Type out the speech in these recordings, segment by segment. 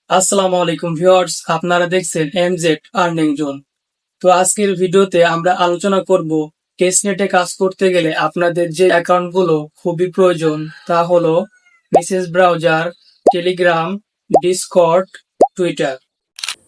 আসসালামু আলাইকুম ভিউয়ার্স, আপনারা দেখছেন এমজেড আর্নিং জোন। তো আজকের ভিডিওতে আমরা আলোচনা করব টেস্টনেটে কাজ করতে গেলে আপনাদের যে অ্যাকাউন্টগুলো খুবই প্রয়োজন তা হলো message browser, Telegram, Discord, Twitter.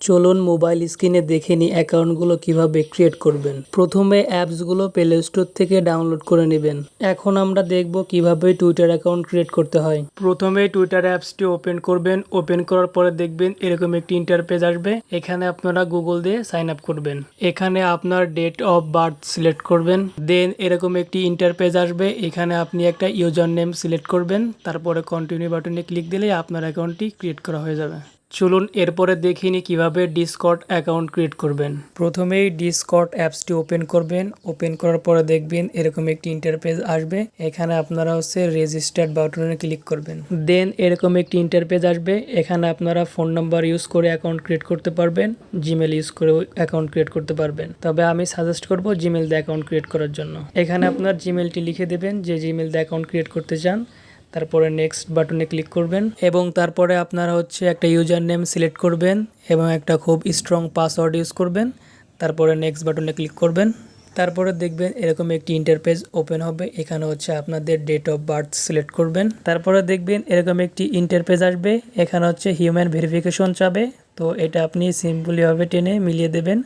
চলুন মোবাইল স্ক্রিনে দেখে নিই অ্যাকাউন্টগুলো কিভাবে ক্রিয়েট করবেন। প্রথমে অ্যাপসগুলো প্লে স্টোর থেকে ডাউনলোড করে নেবেন। এখন আমরা দেখব কিভাবে টুইটার অ্যাকাউন্ট ক্রিয়েট করতে হয়। প্রথমে টুইটার অ্যাপসটি ওপেন করবেন। ওপেন করার পরে দেখবেন এরকম একটি ইন্টারপেজ আসবে। এখানে আপনারা গুগল দিয়ে সাইন আপ করবেন। এখানে আপনার ডেট অফ বার্থ সিলেক্ট করবেন। দেন এরকম একটি ইন্টারপেজ আসবে। এখানে আপনি একটা ইউজার নেম সিলেক্ট করবেন। তারপরে কন্টিনিউ বাটনে ক্লিক দিলেই আপনার অ্যাকাউন্টটি ক্রিয়েট করা হয়ে যাবে। চলুন এরপরে দেখিনি কিভাবে ডিসকর্ড অ্যাকাউন্ট ক্রিয়েট করবেন। প্রথমেই ডিসকর্ড অ্যাপসটি ওপেন করবেন। ওপেন করার পরে দেখবেন এরকম একটি ইন্টারপেজ আসবে। এখানে আপনারা রেজিস্টার্ড বাটনে ক্লিক করবেন। দেন এরকম একটি ইন্টারপেজ আসবে। এখানে আপনারা ফোন নাম্বার ইউজ করে অ্যাকাউন্ট ক্রিয়েট করতে পারবেন, জিমেল ইউজ করে অ্যাকাউন্ট ক্রিয়েট করতে পারবেন। তবে আমি সাজেস্ট করব জিমেল দিয়ে অ্যাকাউন্ট ক্রিয়েট করার জন্য। এখানে আপনার জিমেলটি লিখে দেবেন যে জিমেল দিয়ে অ্যাকাউন্ট ক্রিয়েট করতে চান। তারপরে নেক্সট বাটনে ক্লিক করবেন এবং তারপরে আপনারা একটা ইউজার নেম সিলেক্ট করবেন এবং একটা খুব স্ট্রং পাসওয়ার্ড ইউজ করবেন। তারপরে নেক্সট বাটনে ক্লিক করবেন। তারপরে দেখবেন এরকম একটি ইন্টারপেজ ওপেন হবে। এখানে আপনাদের ডেট অফ বার্থ সিলেক্ট করবেন। তারপরে দেখবেন এরকম একটি ইন্টারপেজ আসবে। এখানে হিউম্যান ভেরিফিকেশন চাবে। তো এটা আপনি সিম্পলিভাবে টেনে মিলিয়ে দেবেন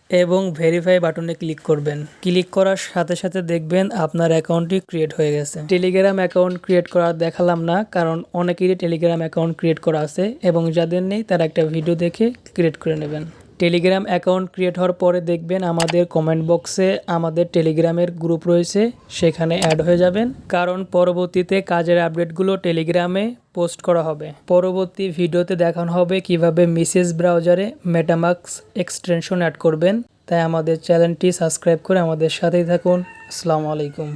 এবং ভেরিফাই বাটনে ক্লিক করবেন। ক্লিক করার সাথে সাথে দেখবেন আপনার অ্যাকাউন্টটি ক্রিয়েট হয়ে গেছে। টেলিগ্রাম অ্যাকাউন্ট ক্রিয়েট করা দেখালাম না, কারণ অনেকেরই টেলিগ্রাম অ্যাকাউন্ট ক্রিয়েট করা আছে এবং যাদের নেই তারা একটা ভিডিও দেখে ক্রিয়েট করে নেবেন। টেলিগ্রাম অ্যাকাউন্ট ক্রিয়েট হওয়ার পরে দেখবেন আমাদের কমেন্ট বক্সে আমাদের টেলিগ্রামের গ্রুপ রয়েছে, সেখানে অ্যাড হয়ে যাবেন, কারণ পরবর্তীতে কাজের আপডেটগুলো টেলিগ্রামে পোস্ট করা হবে। পরবর্তী ভিডিওতে দেখানো হবে কিভাবে মেসেজ ব্রাউজারে মেটামাস্ক এক্সটেনশন অ্যাড করবেন। তাই আমাদের চ্যানেলটি সাবস্ক্রাইব করে আমাদের সাথেই থাকুন। আসসালামু আলাইকুম।